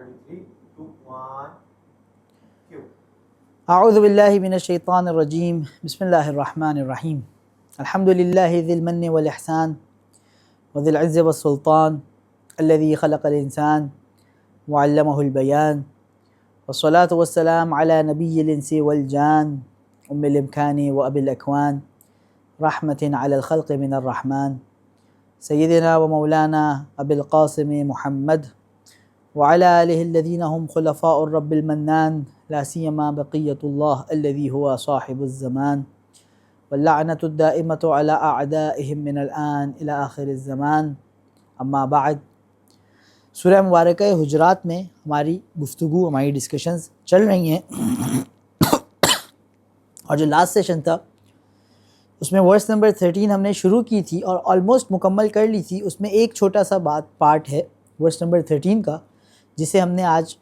3, 2, 1, cue. اعوذ باللہ من الشیطان الرجیم بسم اللہ الرحمن الرحیم الحمد للہ ذی المن والاحسان وذی العز والسلطان الذي خلق الانسان وعلمه البیان والصلاة والسلام على نبی الانس والجان ام الامکان واب الاکوان رحمة على الخلق من الرحمن سیدنا و مولانا ابی القاسم محمد وعلى آلہ الذین هم خلفاء الرب المنان لا سیما بقیۃ اللہ الذی هو صاحب الزمان واللعنۃ الدائمۃ علی اعدائهم من الآن الى آخر الزمان اما بعد۔ سورہ مبارکہ حجرات میں ہماری گفتگو، ہماری ڈسکشنز چل رہی ہیں اور جو لاسٹ سیشن تھا اس میں ورس نمبر 13 ہم نے شروع کی تھی اور آلموسٹ مکمل کر لی تھی۔ اس میں ایک چھوٹا سا پارٹ ہے ورس نمبر 13 کا جسے ہم نے آج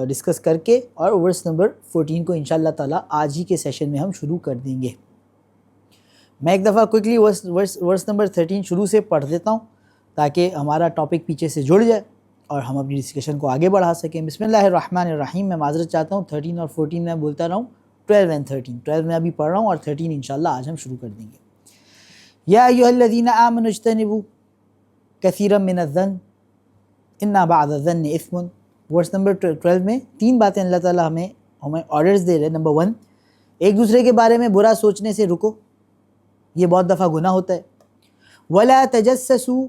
ڈسکس کر کے اور ورس نمبر 14 کو انشاءاللہ تعالیٰ آج ہی کے سیشن میں ہم شروع کر دیں گے۔ میں ایک دفعہ کوئکلی ورس نمبر 13 شروع سے پڑھ دیتا ہوں تاکہ ہمارا ٹاپک پیچھے سے جڑ جائے اور ہم اپنی ڈسکشن کو آگے بڑھا سکیں۔ بسم اللہ الرحمن الرحیم۔ میں معذرت چاہتا ہوں 13 اور 14 میں بولتا رہا ہوں، 12 and 13، 12 میں ابھی پڑھ رہا ہوں اور 13 انشاءاللہ آج ہم شروع کر دیں گے۔ یا ایھا الذین آمنوا اجتنبوا کثیرا من الظن ان بعض الظن اثم۔ ورس نمبر 12 میں تین باتیں اللہ تعالیٰ ہمیں آرڈرز دے رہے ہیں۔ نمبر 1، ایک دوسرے کے بارے میں برا سوچنے سے رکو، یہ بہت دفعہ گناہ ہوتا ہے۔ ولا تجسسوا،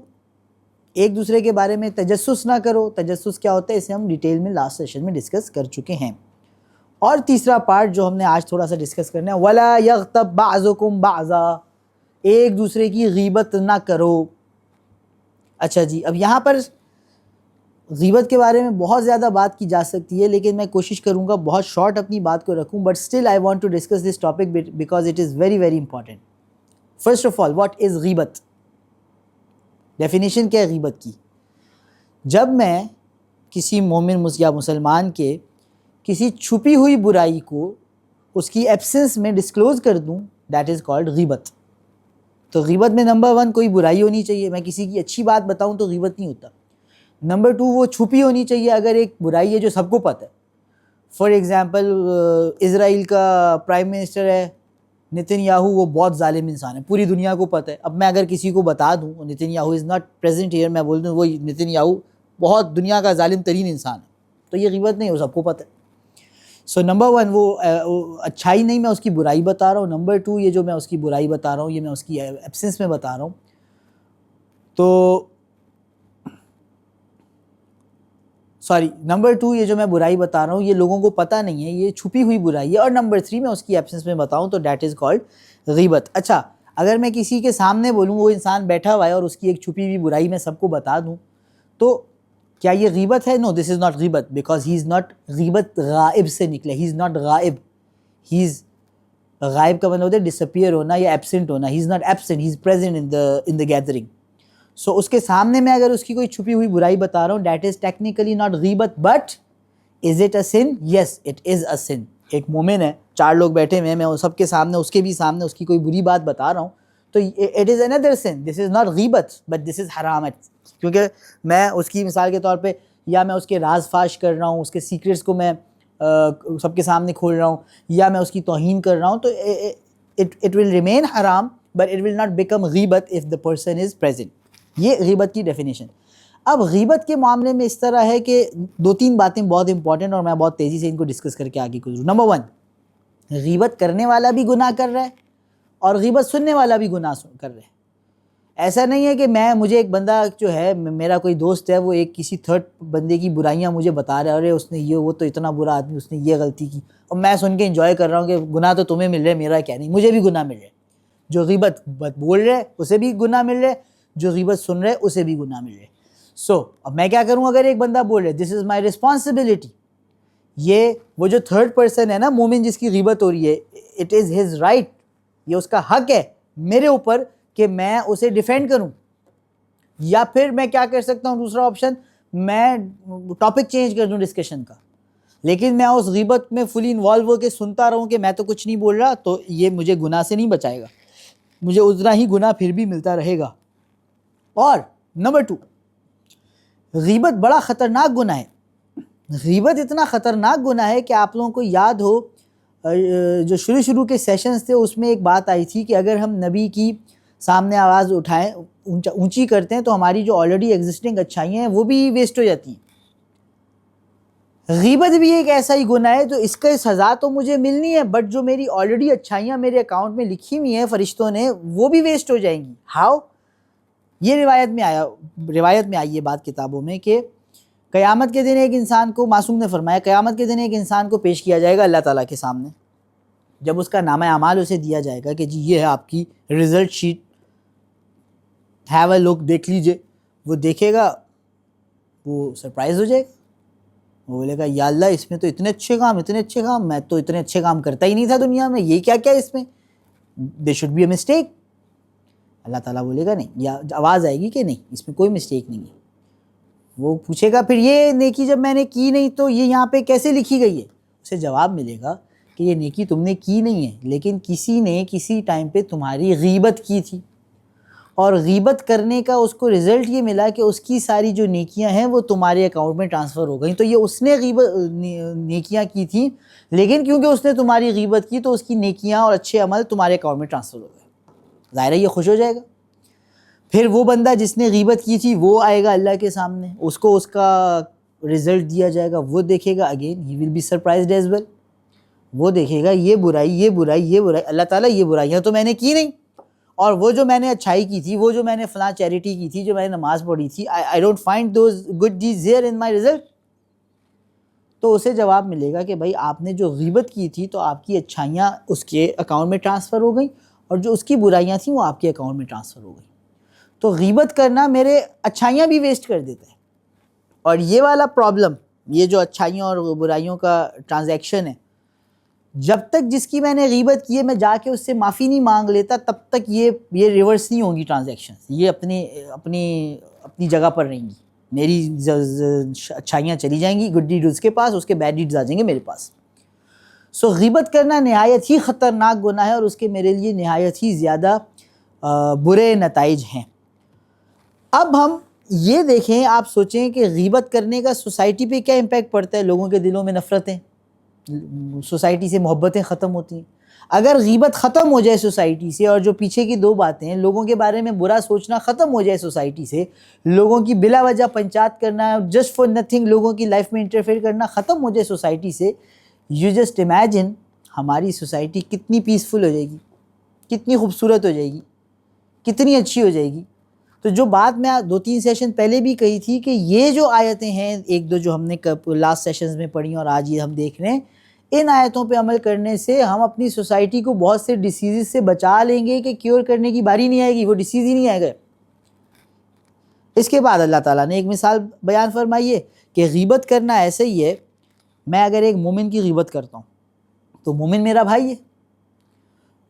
ایک دوسرے کے بارے میں تجسس نہ کرو۔ تجسس کیا ہوتا ہے اسے ہم ڈیٹیل میں لاسٹ سیشن میں ڈسکس کر چکے ہیں۔ اور تیسرا پارٹ جو ہم نے آج تھوڑا سا ڈسکس کرنا ہے، ولا یغتب بعضکم بعضا، ایک دوسرے کی غیبت نہ کرو۔ اچھا جی، اب یہاں پر غیبت کے بارے میں بہت زیادہ بات کی جا سکتی ہے لیکن میں کوشش کروں گا بہت شارٹ اپنی بات کو رکھوں، but still I want to discuss this topic because it is very very important. First of all, what is غیبت؟ ڈیفینیشن کیا ہے غیبت کی؟ جب میں کسی مومن یا مسلمان کے کسی چھپی ہوئی برائی کو اس کی ایبسنس میں ڈسکلوز کر دوں، دیٹ از کالڈ غیبت۔ تو غیبت میں نمبر 1 کوئی برائی ہونی چاہیے۔ میں کسی کی اچھی بات بتاؤں تو غیبت نہیں ہوتا۔ نمبر 2، وہ چھپی ہونی چاہیے۔ اگر ایک برائی ہے جو سب کو پتہ ہے، فار ایگزامپل اسرائیل کا پرائم منسٹر ہے نتن یاہو، وہ بہت ظالم انسان ہے، پوری دنیا کو پتہ ہے۔ اب میں اگر کسی کو بتا دوں Netanyahu is not present here, میں بول دوں وہ نتن یاہو بہت دنیا کا ظالم ترین انسان ہے، تو یہ غیبت نہیں، وہ سب کو پتہ ہے۔ سو نمبر 1، وہ اچھائی نہیں، میں اس کی برائی بتا رہا ہوں۔ نمبر 2، یہ جو میں اس کی برائی بتا رہا ہوں یہ میں اس کی ایبسنس میں بتا رہا ہوں۔ تو نمبر 2، یہ جو میں برائی بتا رہا ہوں یہ لوگوں کو پتہ نہیں ہے، یہ چھپی ہوئی برائی ہے۔ اور نمبر 3، میں اس کی ایبسنس میں بتاؤں تو دیٹ از کالڈ غیبت۔ اچھا، اگر میں کسی کے سامنے بولوں، وہ انسان بیٹھا ہوا ہے اور اس کی ایک چھپی ہوئی برائی میں سب کو بتا دوں، تو کیا یہ غیبت ہے؟ نو، دس از ناٹ غیبت، بیکاز ہی از ناٹ، غیبت غائب سے نکلے، ہی از ناٹ غائب، ہی از، غائب کا مطلب ہوتا ہے ڈس اپیئر ہونا یا ایبسنٹ ہونا، he is not absent, he is present in the gathering. So اس کے سامنے میں اگر اس کی کوئی چھپی ہوئی برائی بتا رہا ہوں، دیٹ از ٹیکنیکلی ناٹ غیبت، but is it a sin? Yes, it is a sin. ایک مومن ہے، 4 لوگ بیٹھے ہوئے ہیں، میں سب کے سامنے، اس کے بھی سامنے اس کی کوئی بری بات بتا رہا ہوں تو اٹ از اندر سن، دس از ناٹ غیبت بٹ دس از حرام، کیونکہ میں اس کی مثال کے طور پہ یا میں اس کے راز فاش کر رہا ہوں، اس کے سیکریٹس کو میں سب کے سامنے کھول رہا ہوں، یا میں اس کی توہین کر رہا ہوں، تو اٹ ول ریمین حرام but it will not become غیبت of the person is present. یہ غیبت کی ڈیفینیشن۔ اب غیبت کے معاملے میں اس طرح ہے کہ 2-3 باتیں بہت امپورٹنٹ، اور میں بہت تیزی سے ان کو ڈسکس کر کے آگے گزروں۔ نمبر 1، غیبت کرنے والا بھی گناہ کر رہا ہے اور غیبت سننے والا بھی گناہ کر رہا ہے۔ ایسا نہیں ہے کہ مجھے ایک بندہ جو ہے، میرا کوئی دوست ہے، وہ ایک کسی تھرڈ بندے کی برائیاں مجھے بتا رہا ہے، ارے اس نے یہ، وہ تو اتنا برا آدمی، اس نے یہ غلطی کی، اور میں سن کے انجوائے کر رہا ہوں کہ گناہ تو تمہیں مل رہے، میرا کیا نہیں، مجھے بھی گناہ مل رہے۔ جو غیبت بول رہے اسے بھی گناہ مل رہے، جو غیبت سن رہے اسے بھی گناہ مل رہے۔ سو اب میں کیا کروں؟ اگر ایک بندہ بول رہے دس از مائی ریسپانسبلٹی، یہ وہ جو تھرڈ پرسن ہے نا، مومن جس کی غیبت ہو رہی ہے، اٹ از ہز رائٹ، یہ اس کا حق ہے میرے اوپر کہ میں اسے ڈیفینڈ کروں۔ یا پھر میں کیا کر سکتا ہوں؟ دوسرا آپشن، میں ٹاپک چینج کر دوں ڈسکشن کا، لیکن میں اس غیبت میں فلی انوالو ہو کے سنتا رہوں کہ میں تو کچھ نہیں بول رہا، تو یہ مجھے گناہ سے نہیں بچائے گا، مجھے اتنا ہی گناہ پھر بھی ملتا رہے گا۔ اور نمبر 2، غیبت بڑا خطرناک گناہ ہے۔ غیبت اتنا خطرناک گناہ ہے کہ آپ لوگوں کو یاد ہو جو شروع کے سیشنز تھے اس میں ایک بات آئی تھی کہ اگر ہم نبی کی سامنے آواز اٹھائیں اونچی کرتے ہیں تو ہماری جو آلریڈی ایگزسٹنگ اچھائیاں ہیں وہ بھی ویسٹ ہو جاتی ہیں۔ غیبت بھی ایک ایسا ہی گناہ ہے جو اس کا سزا تو مجھے ملنی ہے، بٹ جو میری آلریڈی اچھائیاں میرے اکاؤنٹ میں لکھی ہوئی ہیں فرشتوں نے وہ بھی ویسٹ ہو جائیں گی۔ ہاؤ؟ یہ روایت میں آئی یہ بات کتابوں میں کہ قیامت کے دن ایک انسان کو، معصوم نے فرمایا قیامت کے دن ایک انسان کو پیش کیا جائے گا اللہ تعالیٰ کے سامنے، جب اس کا نامہ اعمال اسے دیا جائے گا کہ جی یہ ہے آپ کی رزلٹ شیٹ، ہیو اے لک، دیکھ لیجئے، وہ دیکھے گا، وہ سرپرائز ہو جائے گا، وہ بولے گا یا اللہ اس میں تو اتنے اچھے کام، میں تو اتنے اچھے کام کرتا ہی نہیں تھا دنیا میں، یہ کیا اس میں، they should be a mistake. اللہ تعالیٰ بولے گا نہیں، یا آواز آئے گی کہ نہیں اس میں کوئی مسٹیک نہیں ہے۔ وہ پوچھے گا پھر یہ نیکی جب میں نے کی نہیں تو یہ یہاں پہ کیسے لکھی گئی ہے؟ اسے جواب ملے گا کہ یہ نیکی تم نے کی نہیں ہے، لیکن کسی نے کسی ٹائم پہ تمہاری غیبت کی تھی، اور غیبت کرنے کا اس کو رزلٹ یہ ملا کہ اس کی ساری جو نیکیاں ہیں وہ تمہارے اکاؤنٹ میں ٹرانسفر ہو گئیں۔ تو یہ اس نے نیکیاں کی تھیں، لیکن کیونکہ اس نے تمہاری غیبت کی تو اس کی نیکیاں اور اچھے عمل تمہارے اکاؤنٹ میں ٹرانسفر ہو گئے۔ ظاہر ہے یہ خوش ہو جائے گا۔ پھر وہ بندہ جس نے غیبت کی تھی وہ آئے گا اللہ کے سامنے، اس کو اس کا رزلٹ دیا جائے گا، وہ دیکھے گا، again he will be surprised as well, وہ دیکھے گا یہ برائی، اللہ تعالیٰ یہ برائیاں تو میں نے کی نہیں، اور وہ جو میں نے اچھائی کی تھی، وہ جو میں نے فلاں چیریٹی کی تھی، جو میں نے نماز پڑھی تھی، I don't find those good deeds here in my result۔ تو اسے جواب ملے گا کہ بھائی آپ نے جو غیبت کی تھی تو آپ کی اچھائیاں اس کے اکاؤنٹ میں ٹرانسفر ہو گئیں، اور جو اس کی برائیاں تھیں وہ آپ کے اکاؤنٹ میں ٹرانسفر ہو گئیں۔ تو غیبت کرنا میرے اچھائیاں بھی ویسٹ کر دیتا ہے، اور یہ والا پرابلم، یہ جو اچھائیوں اور برائیوں کا ٹرانزیکشن ہے، جب تک جس کی میں نے غیبت کی ہے میں جا کے اس سے معافی نہیں مانگ لیتا تب تک یہ ریورس نہیں ہوں گی ٹرانزیکشن، یہ اپنی جگہ پر رہیں گی، میری اچھائیاں چلی جائیں گی گڈ ڈیڈ اس کے پاس، اس کے بیڈ ڈیڈز آ جائیں گے میرے پاس۔ سو غیبت کرنا نہایت ہی خطرناک گناہ ہے، اور اس کے میرے لیے نہایت ہی زیادہ برے نتائج ہیں۔ اب ہم یہ دیکھیں، آپ سوچیں کہ غیبت کرنے کا سوسائٹی پہ کیا امپیکٹ پڑتا ہے، لوگوں کے دلوں میں نفرتیں، سوسائٹی سے محبتیں ختم ہوتی ہیں۔ اگر غیبت ختم ہو جائے سوسائٹی سے، اور جو پیچھے کی دو باتیں ہیں، لوگوں کے بارے میں برا سوچنا ختم ہو جائے سوسائٹی سے، لوگوں کی بلا وجہ پنچات کرنا، جسٹ فار نتھنگ لوگوں کی لائف میں انٹرفیئر کرنا ختم ہو جائے سوسائٹی سے، یو جسٹ امیجن ہماری سوسائٹی کتنی پیسفل ہو جائے گی، کتنی خوبصورت ہو جائے گی، کتنی اچھی ہو جائے گی۔ تو جو بات میں 2-3 سیشن پہلے بھی کہی تھی کہ یہ جو آیتیں ہیں، ایک دو جو ہم نے لاسٹ سیشنز میں پڑھی اور آج یہ ہم دیکھ رہے ہیں، ان آیتوں پہ عمل کرنے سے ہم اپنی سوسائٹی کو بہت سے ڈیسیزز سے بچا لیں گے کہ کیور کرنے کی باری نہیں آئے گی، وہ ڈیسیز ہی نہیں آئے گا۔ اس کے بعد اللہ تعالیٰ نے ایک مثال بیان فرمائی ہے کہ غیبت کرنا ایسے ہی ہے، میں اگر ایک مومن کی غیبت کرتا ہوں تو مومن میرا بھائی ہے،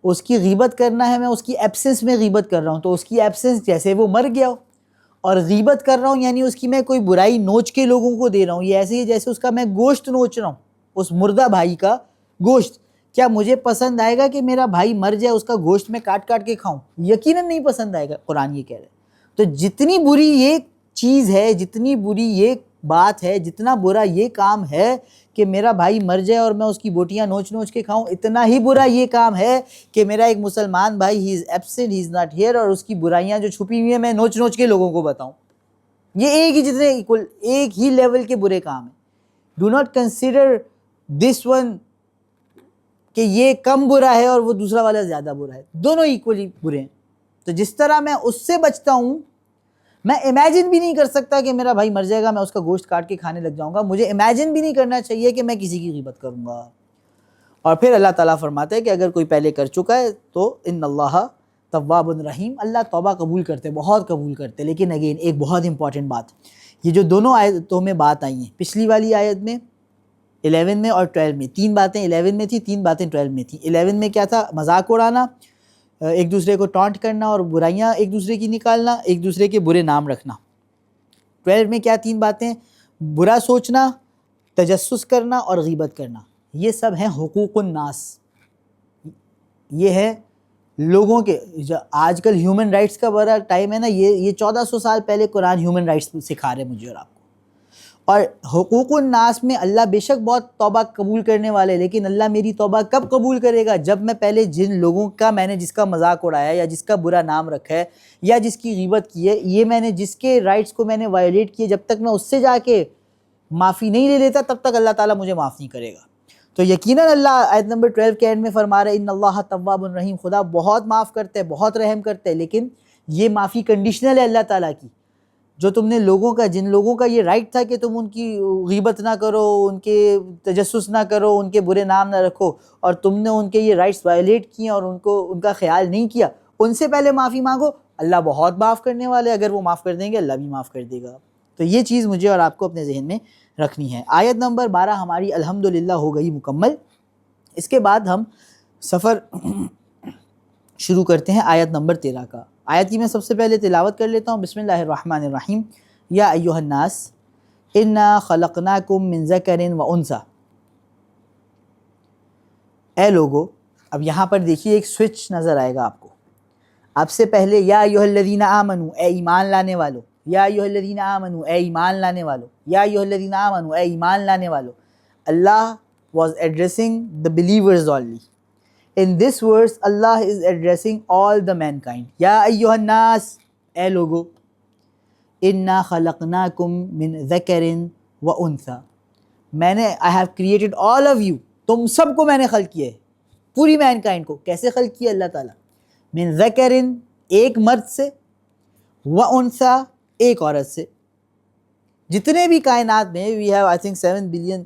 اس کی غیبت کرنا ہے، میں اس کی ایبسنس میں غیبت کر رہا ہوں، تو اس کی ایبسنس جیسے وہ مر گیا ہو، اور غیبت کر رہا ہوں یعنی اس کی میں کوئی برائی نوچ کے لوگوں کو دے رہا ہوں، یہ ایسے ہی جیسے اس کا میں گوشت نوچ رہا ہوں، اس مردہ بھائی کا گوشت۔ کیا مجھے پسند آئے گا کہ میرا بھائی مر جائے، اس کا گوشت میں کاٹ کے کھاؤں؟ یقیناً نہیں پسند آئے گا، قرآن یہ کہہ رہا ہے۔ تو جتنی بری یہ چیز ہے، جتنی بری یہ بات ہے، جتنا برا یہ کام ہے کہ میرا بھائی مر جائے اور میں اس کی بوٹیاں نوچ کے کھاؤں، اتنا ہی برا یہ کام ہے کہ میرا ایک مسلمان بھائی he is absent, he is not here, اور اس کی برائیاں جو چھپی ہوئی ہیں میں نوچ کے لوگوں کو بتاؤں۔ یہ ایک ہی جتنے ایکول، ایک ہی لیول کے برے کام ہیں۔ Do not consider this one کہ یہ کم برا ہے اور وہ دوسرا والا زیادہ برا ہے، دونوں ایکولی برے ہیں۔ تو جس طرح میں اس سے بچتا ہوں، میں امیجن بھی نہیں کر سکتا کہ میرا بھائی مر جائے گا میں اس کا گوشت کاٹ کے کھانے لگ جاؤں گا، مجھے امیجن بھی نہیں کرنا چاہیے کہ میں کسی کی غیبت کروں گا۔ اور پھر اللہ تعالیٰ فرماتا ہے کہ اگر کوئی پہلے کر چکا ہے تو ان اللہ تواب رحیم، اللہ توبہ قبول کرتے، بہت قبول کرتے۔ لیکن اگین ایک بہت امپورٹنٹ بات، یہ جو دونوں آیتوں میں بات آئی ہیں، پچھلی والی آیت میں 11 میں اور 12 میں، 3 باتیں 11 میں تھی، 3 باتیں 12 میں تھیں۔ 11 میں کیا تھا؟ مذاق اڑانا، ایک دوسرے کو ٹانٹ کرنا اور برائیاں ایک دوسرے کی نکالنا، ایک دوسرے کے برے نام رکھنا۔ 12 میں کیا 3 باتیں؟ برا سوچنا، تجسس کرنا اور غیبت کرنا۔ یہ سب ہیں حقوق الناس، یہ ہے لوگوں کے، آج کل ہیومن رائٹس کا بڑا ٹائم ہے نا، یہ 1400 سال پہلے قرآن ہیومن رائٹس سکھا رہے مجھے اور آپ کو، اور حقوق الناس میں اللہ بے شک بہت توبہ قبول کرنے والے ہیں، لیکن اللہ میری توبہ کب قبول کرے گا؟ جب میں پہلے جن لوگوں کا میں نے جس کا مذاق اڑایا یا جس کا برا نام رکھا ہے یا جس کی غیبت کی ہے، یہ میں نے جس کے رائٹس کو میں نے وائلیٹ کیے، جب تک میں اس سے جا کے معافی نہیں لے لیتا تب تک اللہ تعالیٰ مجھے معاف نہیں کرے گا۔ تو یقیناً اللہ آیت نمبر 12 کے اینڈ میں فرما رہے ان اللہ تواب الرحیم، خدا بہت معاف کرتے ہیں، بہت رحم کرتے ہیں، لیکن یہ معافی کنڈیشنل ہے اللہ تعالیٰ کی۔ جو تم نے لوگوں کا، جن لوگوں کا یہ رائٹ تھا کہ تم ان کی غیبت نہ کرو، ان کے تجسس نہ کرو، ان کے برے نام نہ رکھو، اور تم نے ان کے یہ رائٹس وائلیٹ کیے اور ان کا خیال نہیں کیا، ان سے پہلے معافی مانگو، اللہ بہت معاف کرنے والے، اگر وہ معاف کر دیں گے اللہ بھی معاف کر دے گا۔ تو یہ چیز مجھے اور آپ کو اپنے ذہن میں رکھنی ہے۔ آیت نمبر 12 ہماری الحمدللہ ہو گئی مکمل۔ اس کے بعد ہم سفر شروع کرتے ہیں آیت نمبر 13 کا۔ آیت کی میں سب سے پہلے تلاوت کر لیتا ہوں۔ بسم اللہ الرحمن الرحیم۔ یا ایھا الناس انا خلقناکم من ذکر و انثی۔ اے لوگو، اب یہاں پر دیکھیے ایک سوئچ نظر آئے گا آپ کو۔ آپ سے پہلے یا ایھا الذین آمنوا، اے ایمان لانے والو، یا ایھا الذین آمنوا، اے ایمان لانے والو، یا ایھا الذین آمنوا، اے ایمان لانے والو۔ اللہ was addressing the believers only. In this verse, Allah is addressing all the mankind. یا ایھا الناس، اے لوگو، انا خلقناکم من ذکر و انثی، میں نے I have created all of you، تم سب کو میں نے خلق کیا ہے، پوری مین کائنڈ کو۔ کیسے خلق کیا اللہ تعالیٰ؟ من ذکر، ایک مرد سے، و انثی، ایک عورت سے۔ جتنے بھی کائنات میں we have I think 7 billion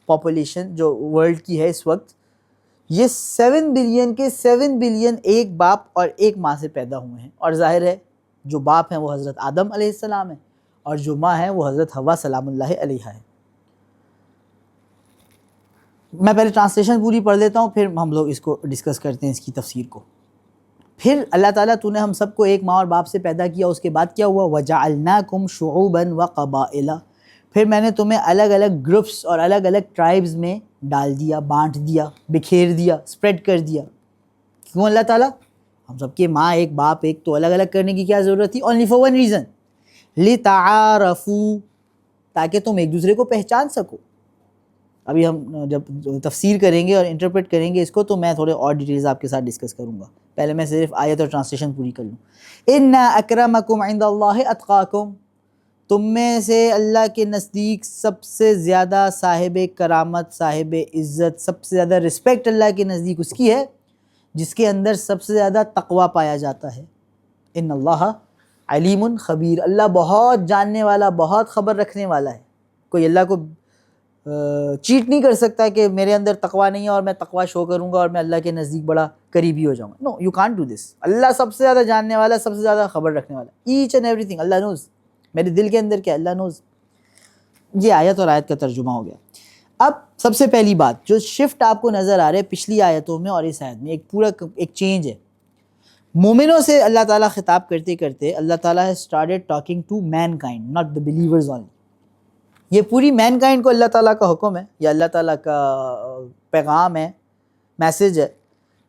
population جو ورلڈ کی ہے اس وقت، یہ 7 بلین کے 7 بلین ایک باپ اور ایک ماں سے پیدا ہوئے ہیں، اور ظاہر ہے جو باپ ہیں وہ حضرت آدم علیہ السلام ہیں، اور جو ماں ہیں وہ حضرت حوا سلام اللہ علیہا ہے۔ میں پہلے ٹرانسلیشن پوری پڑھ لیتا ہوں، پھر ہم لوگ اس کو ڈسکس کرتے ہیں، اس کی تفسیر کو۔ پھر اللہ تعالیٰ تو نے ہم سب کو ایک ماں اور باپ سے پیدا کیا، اس کے بعد کیا ہوا؟ وَجَعَلْنَاكُمْ شُعُوبًا وَقَبَائِلَ، پھر میں نے تمہیں الگ الگ گروپس اور الگ الگ ٹرائبز میں ڈال دیا، بانٹ دیا، بکھیر دیا، اسپریڈ کر دیا۔ کیوں اللہ تعالیٰ؟ ہم سب کے ماں ایک باپ ایک، تو الگ الگ کرنے کی کیا ضرورت تھی؟ اونلی فار ون ریزن، لِتَعَارَفُوا، تاکہ تم ایک دوسرے کو پہچان سکو۔ ابھی ہم جب تفسیر کریں گے اور انٹرپریٹ کریں گے اس کو تو میں تھوڑے اور ڈیٹیلز آپ کے ساتھ ڈسکس کروں گا، پہلے میں صرف آیت اور ٹرانسلیشن پوری کر لوں۔ اِنَّ أَكْرَمَكُمْ عِنْدَ اللَّهِ أَتْقَاكُمْ، تم میں سے اللہ کے نزدیک سب سے زیادہ صاحب کرامت، صاحب عزت، سب سے زیادہ رسپیکٹ اللہ کے نزدیک اس کی ہے جس کے اندر سب سے زیادہ تقویٰ پایا جاتا ہے۔ ان اللہ علیم خبیر، اللہ بہت جاننے والا، بہت خبر رکھنے والا ہے۔ کوئی اللہ کو چیٹ نہیں کر سکتا کہ میرے اندر تقویٰ نہیں ہے اور میں تقویٰ شو کروں گا اور میں اللہ کے نزدیک بڑا قریبی ہو جاؤں گا۔ نو، یو کانٹ ڈو دس۔ اللہ سب سے زیادہ جاننے والا، سب سے زیادہ خبر رکھنے والا، ایچ اینڈ ایوری تھنگ اللہ نوز۔ میرے دل کے اندر کیا اللہ نوز۔ یہ آیت اور آیت کا ترجمہ ہو گیا۔ اب سب سے پہلی بات جو شفٹ آپ کو نظر آ رہا ہے پچھلی آیتوں میں اور اس آیت میں، ایک پورا ایک چینج ہے۔ مومنوں سے اللہ تعالیٰ خطاب کرتے کرتے اللہ تعالیٰ has started talking to mankind, not the believers only۔ یہ پوری مین کائنڈ کو اللہ تعالیٰ کا حکم ہے، یا اللہ تعالیٰ کا پیغام ہے، میسج ہے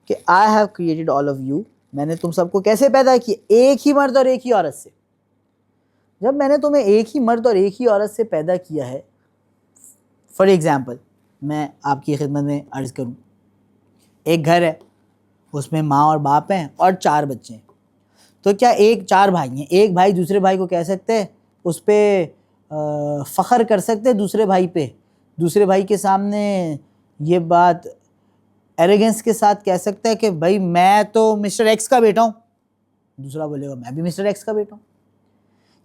کہ I have created all of you، میں نے تم سب کو کیسے پیدا کیا؟ ایک ہی مرد اور ایک ہی عورت سے۔ جب میں نے تمہیں ایک ہی مرد اور ایک ہی عورت سے پیدا کیا ہے، فار ایگزامپل میں آپ کی خدمت میں عرض کروں، ایک گھر ہے، اس میں ماں اور باپ ہیں اور 4 بچے ہیں، تو کیا 4 بھائی ہیں، ایک بھائی دوسرے بھائی کو کہہ سکتے ہیں، اس پہ فخر کر سکتے دوسرے بھائی پہ، دوسرے بھائی کے سامنے یہ بات ایروگنس کے ساتھ کہہ سکتا ہے کہ بھائی میں تو مسٹر ایکس کا بیٹا ہوں، دوسرا بولے گا میں بھی مسٹر ایکس کا بیٹا ہوں۔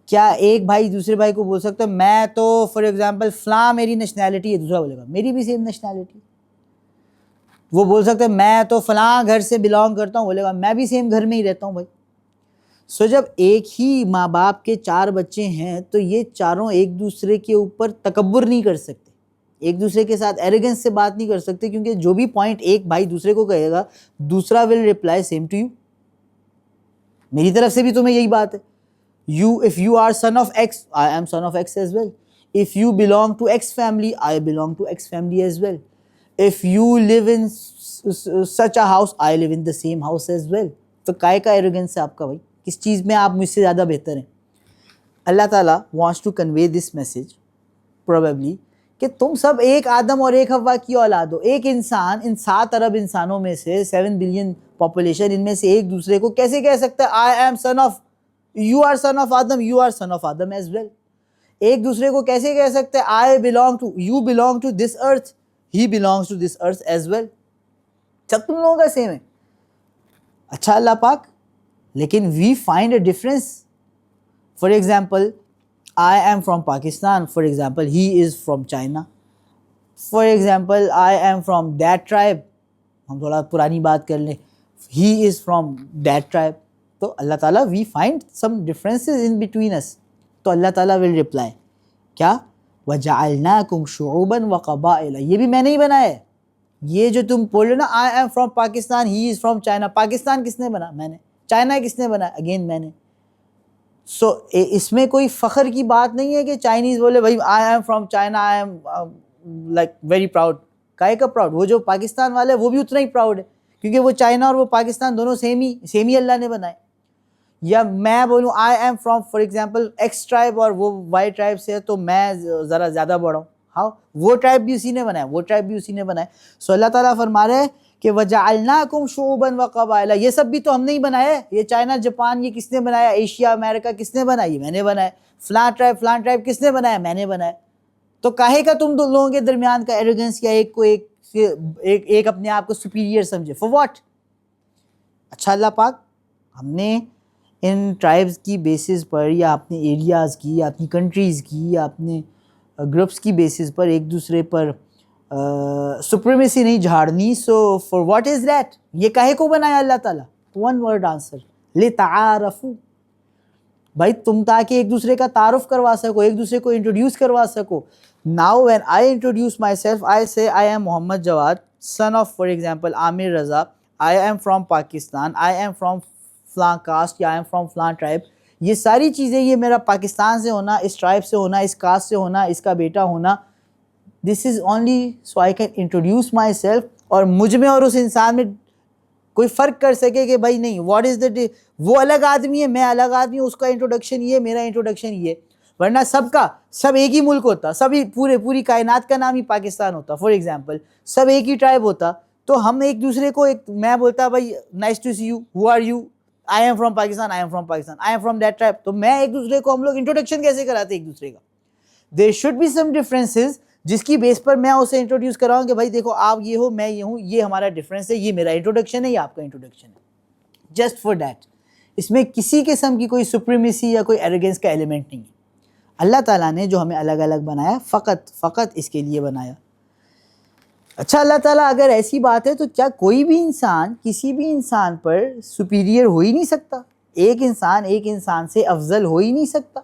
کیا ایک بھائی دوسرے بھائی کو بول سکتا ہے میں تو فار ایگزامپل فلاں میری نیشنلٹی ہے، دوسرا بولے گا میری بھی سیم نیشنلٹی۔ وہ بول سکتا ہے میں تو فلاں گھر سے بلانگ کرتا ہوں، بولے گا میں بھی سیم گھر میں ہی رہتا ہوں بھائی۔ سو جب ایک ہی ماں باپ کے 4 بچے ہیں تو یہ چاروں ایک دوسرے کے اوپر تکبر نہیں کر سکتے، ایک دوسرے کے ساتھ ایروگنس سے بات نہیں کر سکتے، کیونکہ جو بھی پوائنٹ ایک بھائی دوسرے کو کہے گا دوسرا ول ریپلائی سیم ٹو یو۔ میری طرف سے بھی تمہیں یہی بات ہے، if you are son of X, I am son of X as well. If you belong to X family, I belong to X family as well. If you live in such a house, I live in the same house as well. تو کائے کا arrogance ہے آپ کا بھائی؟ کس چیز میں آپ مجھ سے زیادہ بہتر ہیں؟ اللہ تعالیٰ wants to convey this message probably کہ تم سب ایک آدم اور ایک حوا کی اولاد ہو. ایک انسان ان 7 ارب انسانوں میں سے 7 بلین پاپولیشن ان میں سے ایک دوسرے کو کیسے کہہ سکتا ہے I am son of you are son of Adam you are son of Adam as well. ایک دوسرے کو کیسے کہہ سکتے ہیں I belong to you belong to this earth he belongs to this earth as well. سب تم لوگوں کا سیم ہے. اچھا اللہ پاک لیکن we find a difference. For example I am from Pakistan, for example, he is from China. For example, I am from that tribe. ہم تھوڑا پرانی بات کر لیں. He is from that tribe. تو اللہ تعالیٰ we find some differences in between us. تو اللہ تعالیٰ will reply. کیا؟ وَجَعَلْنَاكُمْ شُعُوبًا وَقَبَائِلَ. یہ بھی میں نے ہی بنایا ہے. یہ جو تم بول رہے نا I am from Pakistan, he is from China. Pakistan کس نے بنا؟ میں نے. چائنا کس نے بنا؟ اگین میں نے. سو اس میں کوئی فخر کی بات نہیں ہے کہ چائنیز بولے بھائی آئی am from China I am like very proud. کائے کا پراؤڈ؟ وہ جو پاکستان والا ہے وہ بھی اتنا ہی پراؤڈ ہے کیونکہ وہ چائنا اور وہ پاکستان دونوں سیم ہی اللہ نے بنائے. یا میں بولوں آئی am from for example x tribe اور وہ وائی ٹرائب سے ہے تو میں ذرا زیادہ بڑا ہوں. ہاؤ؟ وہ ٹرائب بھی اسی نے بنایا وہ ٹرائب بھی اسی نے بنایا. سو اللہ تعالیٰ فرما رہے ہیں کہ وَجَعَلْنَاكُمْ شُعُوبًا وَقَبَائِلَ. یہ سب بھی تو ہم نے ہی بنایا ہے. یہ چائنا جاپان یہ کس نے بنایا؟ ایشیا امریکہ کس نے بنایا؟ یہ میں نے بنایا. فلاں ٹرائب کس نے بنایا؟ میں نے بنایا. تو کاہے کا تم دو لوگوں کے درمیان کا ایروگنس یا ایک اپنے آپ کو سپیریئر سمجھے فور واٹ؟ اچھا اللہ پاک ہم نے ان ٹرائبز کی بیسز پر یا اپنے ایریاز کی یا اپنی کنٹریز کی یا اپنے گروپس کی بیسز پر ایک دوسرے پر سپریمیسی نہیں جھاڑنی. So for what is that? یہ کاہے کو بنایا اللہ تعالیٰ؟ ون ورڈ آنسر لِتَعَارَفُوا. بھائی تم تاکہ ایک دوسرے کا تعارف کروا سکو ایک دوسرے کو انٹروڈیوس کروا سکو. Now when I introduce myself I say I am Muhammad Jawad son of for example Aamir Raza. I am from Pakistan. I am from فلاں کاسٹ یا آئی ایم فرام فلاں ٹرائب. یہ ساری چیزیں یہ میرا پاکستان سے ہونا اس ٹرائب سے ہونا اس کاسٹ سے ہونا اس کا بیٹا ہونا this is only so I can introduce myself. اور مجھ میں اور اس انسان میں کوئی فرق کر سکے کہ بھائی نہیں واٹ از دا وہ الگ آدمی ہے میں الگ آدمی ہوں اس کا انٹروڈکشن یہ میرا انٹروڈکشن یہ. ورنہ سب ایک ہی ملک ہوتا سبھی پوری کائنات کا نام ہی پاکستان ہوتا. فار ایگزامپل سب ایک ہی ٹرائب ہوتا تو ہم ایک دوسرے کو میں بولتا بھائی nice to see you how are you I am from Pakistan I am from Pakistan I am from that tribe. تو میں ایک دوسرے کو ہم لوگ انٹروڈکشن کیسے کراتے ایک دوسرے کا؟ There should be some differences جس کی بیس پر میں اسے انٹروڈیوس کراؤں کہ بھائی دیکھو آپ یہ ہو میں یہ ہوں یہ ہمارا ڈفرینس ہے یہ میرا انٹروڈکشن ہے یہ آپ کا انٹروڈکشن ہے. Just for that. اس میں کسی قسم کی کوئی سپریمیسی یا کوئی ایروگنس کا ایلیمنٹ نہیں ہے. اللہ تعالیٰ نے جو ہمیں الگ الگ بنایا فقط اس کے لیے بنایا. اچھا اللہ تعالیٰ اگر ایسی بات ہے تو کیا کوئی بھی انسان کسی بھی انسان پر سپیریئر ہو ہی نہیں سکتا؟ ایک انسان سے افضل ہو ہی نہیں سکتا.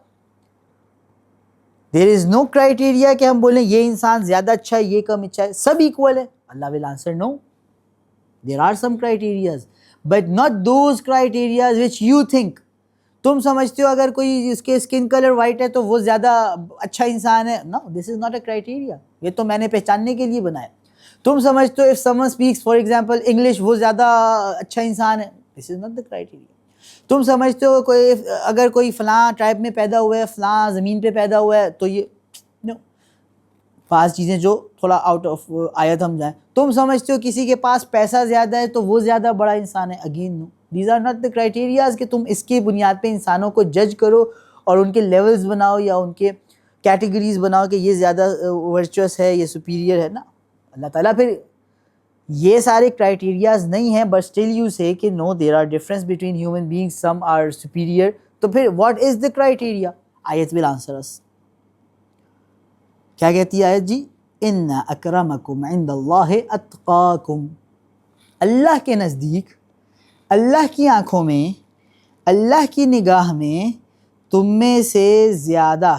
دیر از نو کرائٹیریا کہ ہم بولیں یہ انسان زیادہ اچھا ہے یہ کم اچھا ہے سب ایکول ہے. اللہ will answer no. There are some criterias but not those criterias which you think. تم سمجھتے ہو اگر کوئی اس کے اسکن کلر وائٹ ہے تو وہ زیادہ اچھا انسان ہے. نو دس از ناٹ اے کرائٹیریا. یہ تو میں نے پہچاننے کے لیے بنایا. تم سمجھتے ہو if someone speaks for example English وہ زیادہ اچھا انسان ہے. this is not the criteria. تم سمجھتے ہو اگر کوئی فلاں ٹرائب میں پیدا ہوا ہے فلاں زمین پہ پیدا ہوا ہے تو یہ بعض چیزیں جو تھوڑا آؤٹ آف آیت ہم جائیں. تم سمجھتے ہو کسی کے پاس پیسہ زیادہ ہے تو وہ زیادہ بڑا انسان ہے. Again no these are not the criterias کہ تم اس کی بنیاد پہ انسانوں کو جج کرو اور ان کے لیولز بناؤ یا ان کے کیٹیگریز بناؤ کہ یہ زیادہ ورچوس ہے یہ سپیریئر ہے. نا اللہ تعالیٰ پھر یہ سارے کرائٹیریاز نہیں ہیں بٹ اسٹل یو سے کہ no there are difference between human being some are superior. تو پھر واٹ از دا کرائٹیریا؟ آیت ول آنسر اس. کیا کہتی ہے آیت جی؟ ان اکرمکم عند اللہ اتقاکم. اللہ کے نزدیک اللہ کی آنکھوں میں اللہ کی نگاہ میں تم میں سے زیادہ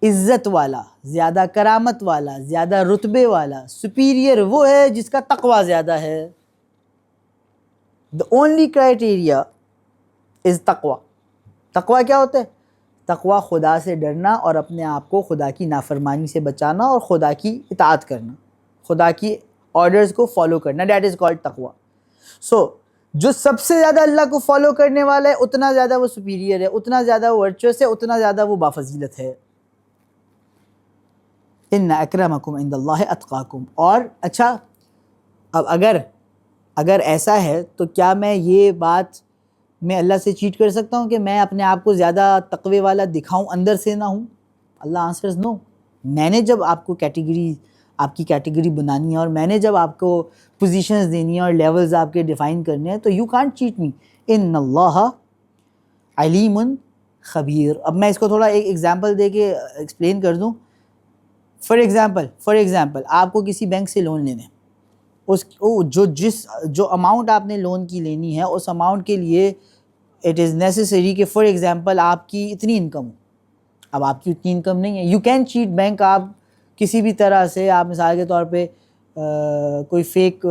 عزت والا زیادہ کرامت والا زیادہ رتبے والا سپیریئر وہ ہے جس کا تقوی زیادہ ہے. the only criteria is تقوی. تقوی کیا ہوتا ہے؟ تقوی خدا سے ڈرنا اور اپنے آپ کو خدا کی نافرمانی سے بچانا اور خدا کی اطاعت کرنا خدا کی آرڈرز کو فالو کرنا. دیٹ از کالڈ تقوی. سو جو سب سے زیادہ اللہ کو فالو کرنے والا ہے اتنا زیادہ وہ سپیریئر ہے اتنا زیادہ وہ ورچوس ہے اتنا زیادہ وہ بافضیلت ہے. ان اکرمکم عند اللہ اتقاکم. اور اچھا اب اگر ایسا ہے تو کیا میں یہ بات میں اللہ سے چیٹ کر سکتا ہوں کہ میں اپنے آپ کو زیادہ تقوی والا دکھاؤں اندر سے نہ ہوں؟ اللہ آنسرز نو. میں نے جب آپ کو آپ کی کیٹیگری بنانی ہے اور میں نے جب آپ کو پوزیشنز دینی ہے اور لیولز آپ کے ڈیفائن کرنے ہیں تو یو کانٹ چیٹ می. ان اللہ علیم خبیر. اب میں اس کو تھوڑا ایک ایگزامپل دے کے ایکسپلین کر دوں. فار ایگزامپل آپ کو کسی بینک سے لون لینا ہے. جو اماؤنٹ آپ نے لون کی لینی ہے اس اماؤنٹ کے لیے اٹ از نیسسری کہ فار ایگزامپل آپ کی اتنی انکم ہو. اب آپ کی اتنی انکم نہیں ہے, یو کین چیٹ بینک. آپ کسی بھی طرح سے آپ مثال کے طور پہ کوئی فیک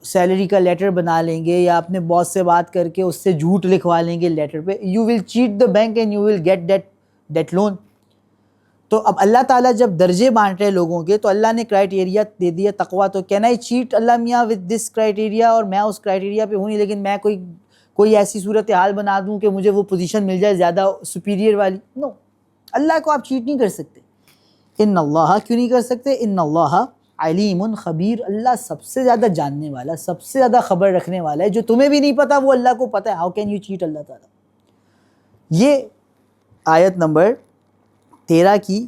سیلری کا لیٹر بنا لیں گے یا اپنے باس سے بات کر کے اس سے جھوٹ لکھوا لیں گے لیٹر پہ. You will cheat the bank and you will get that loan. تو اب اللہ تعالیٰ جب درجے بانٹ رہے لوگوں کے تو اللہ نے کرائیٹیریا دے دیا تقویٰ. تو کین آئی چیٹ اللہ میاں ود دس کرائیٹیریا؟ اور میں اس کرائیٹیریا پہ ہوں نہیں لیکن میں کوئی ایسی صورتحال بنا دوں کہ مجھے وہ پوزیشن مل جائے زیادہ سپیریئر والی. نو, اللہ کو آپ چیٹ نہیں کر سکتے. ان اللہ, کیوں نہیں کر سکتے؟ ان اللہ علیم خبیر. اللہ سب سے زیادہ جاننے والا, سب سے زیادہ خبر رکھنے والا ہے. جو تمہیں بھی نہیں پتا وہ اللہ کو پتہ ہے. ہاؤ کین یو چیٹ اللہ تعالیٰ؟ یہ آیت نمبر 13 کی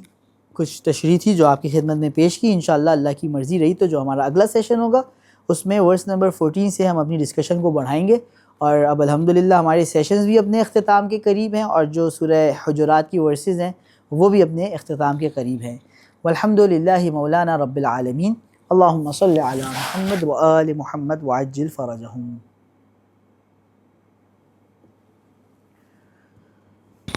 کچھ تشریح تھی جو آپ کی خدمت میں پیش کی. انشاءاللہ اللہ کی مرضی رہی تو جو ہمارا اگلا سیشن ہوگا اس میں ورس نمبر 14 سے ہم اپنی ڈسکشن کو بڑھائیں گے. اور اب الحمدللہ ہمارے سیشنز بھی اپنے اختتام کے قریب ہیں اور جو سورہ حجرات کی ورسز ہیں وہ بھی اپنے اختتام کے قریب ہیں. والحمدللہ مولانا رب العالمین. اللہم صلی علی محمد و آل محمد وعجل فرجہم.